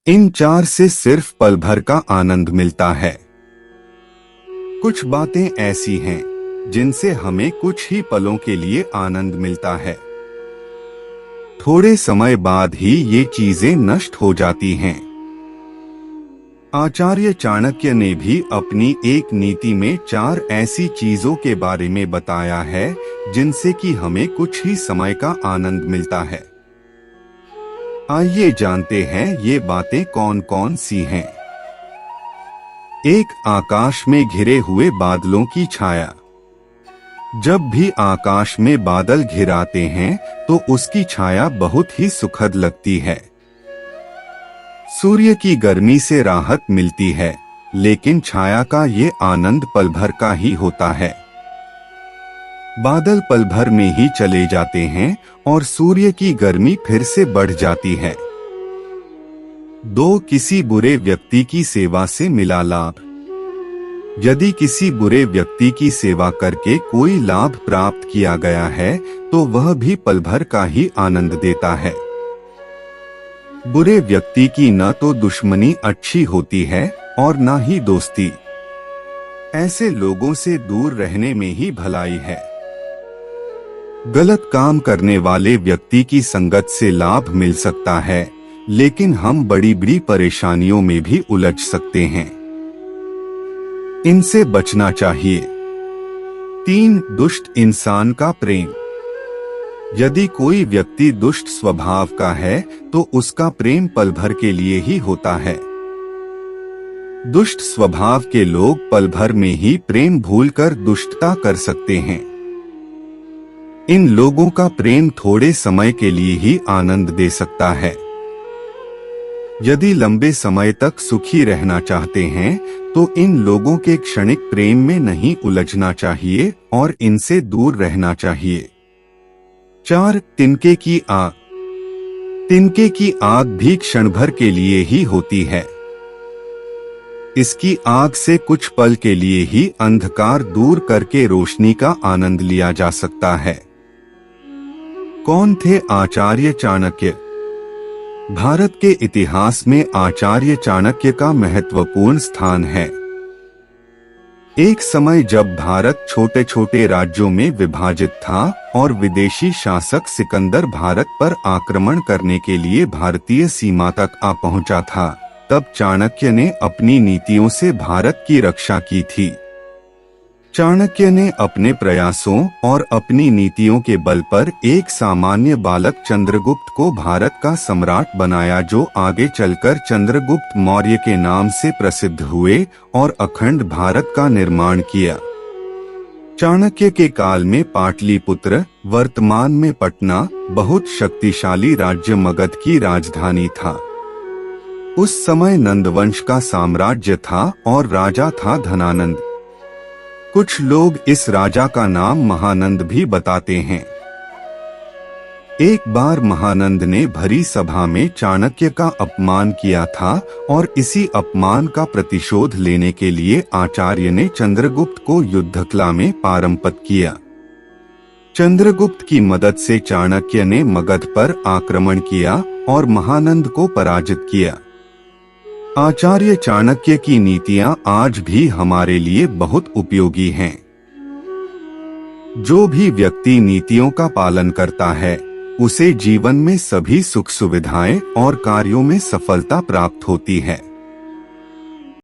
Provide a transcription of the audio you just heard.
इन चार से सिर्फ पल भर का आनंद मिलता है। कुछ बातें ऐसी हैं जिनसे हमें कुछ ही पलों के लिए आनंद मिलता है। थोड़े समय बाद ही ये चीजें नष्ट हो जाती हैं। आचार्य चाणक्य ने भी अपनी एक नीति में 4 ऐसी चीजों के बारे में बताया है जिनसे कि हमें कुछ ही समय का आनंद मिलता है। आइए जानते हैं ये बातें कौन कौन सी हैं। 1. आकाश में घिरे हुए बादलों की छाया। जब भी आकाश में बादल घिराते हैं तो उसकी छाया बहुत ही सुखद लगती है। सूर्य की गर्मी से राहत मिलती है, लेकिन छाया का ये आनंद पल भर का ही होता है। बादल पल भर में ही चले जाते हैं और सूर्य की गर्मी फिर से बढ़ जाती है। 2. किसी बुरे व्यक्ति की सेवा से मिला लाभ। यदि किसी बुरे व्यक्ति की सेवा करके कोई लाभ प्राप्त किया गया है तो वह भी पल भर का ही आनंद देता है। बुरे व्यक्ति की न तो दुश्मनी अच्छी होती है और न ही दोस्ती। ऐसे लोगों से दूर रहने में ही भलाई है। गलत काम करने वाले व्यक्ति की संगत से लाभ मिल सकता है, लेकिन हम बड़ी बड़ी परेशानियों में भी उलझ सकते हैं। इनसे बचना चाहिए। 3. दुष्ट इंसान का प्रेम। यदि कोई व्यक्ति दुष्ट स्वभाव का है तो उसका प्रेम पल भर के लिए ही होता है। दुष्ट स्वभाव के लोग पल भर में ही प्रेम भूलकर दुष्टता कर सकते हैं। इन लोगों का प्रेम थोड़े समय के लिए ही आनंद दे सकता है। यदि लंबे समय तक सुखी रहना चाहते हैं तो इन लोगों के क्षणिक प्रेम में नहीं उलझना चाहिए और इनसे दूर रहना चाहिए। 4. तिनके की आग। तिनके की आग भी क्षण भर के लिए ही होती है। इसकी आग से कुछ पल के लिए ही अंधकार दूर करके रोशनी का आनंद लिया जा सकता है। कौन थे आचार्य चाणक्य? भारत के इतिहास में आचार्य चाणक्य का महत्वपूर्ण स्थान है। एक समय जब भारत छोटे छोटे राज्यों में विभाजित था और विदेशी शासक सिकंदर भारत पर आक्रमण करने के लिए भारतीय सीमा तक आ पहुंचा था, तब चाणक्य ने अपनी नीतियों से भारत की रक्षा की थी। चाणक्य ने अपने प्रयासों और अपनी नीतियों के बल पर एक सामान्य बालक चंद्रगुप्त को भारत का सम्राट बनाया, जो आगे चलकर चंद्रगुप्त मौर्य के नाम से प्रसिद्ध हुए और अखंड भारत का निर्माण किया। चाणक्य के काल में पाटलिपुत्र, वर्तमान में पटना, बहुत शक्तिशाली राज्य मगध की राजधानी था। उस समय नंदवंश का साम्राज्य था और राजा था धनानंद। कुछ लोग इस राजा का नाम महानंद भी बताते हैं। एक बार महानंद ने भरी सभा में चाणक्य का अपमान किया था और इसी अपमान का प्रतिशोध लेने के लिए आचार्य ने चंद्रगुप्त को युद्धकला में पारंगत किया। चंद्रगुप्त की मदद से चाणक्य ने मगध पर आक्रमण किया और महानंद को पराजित किया। आचार्य चाणक्य की नीतियां आज भी हमारे लिए बहुत उपयोगी हैं। जो भी व्यक्ति नीतियों का पालन करता है उसे जीवन में सभी सुख सुविधाएं और कार्यों में सफलता प्राप्त होती है।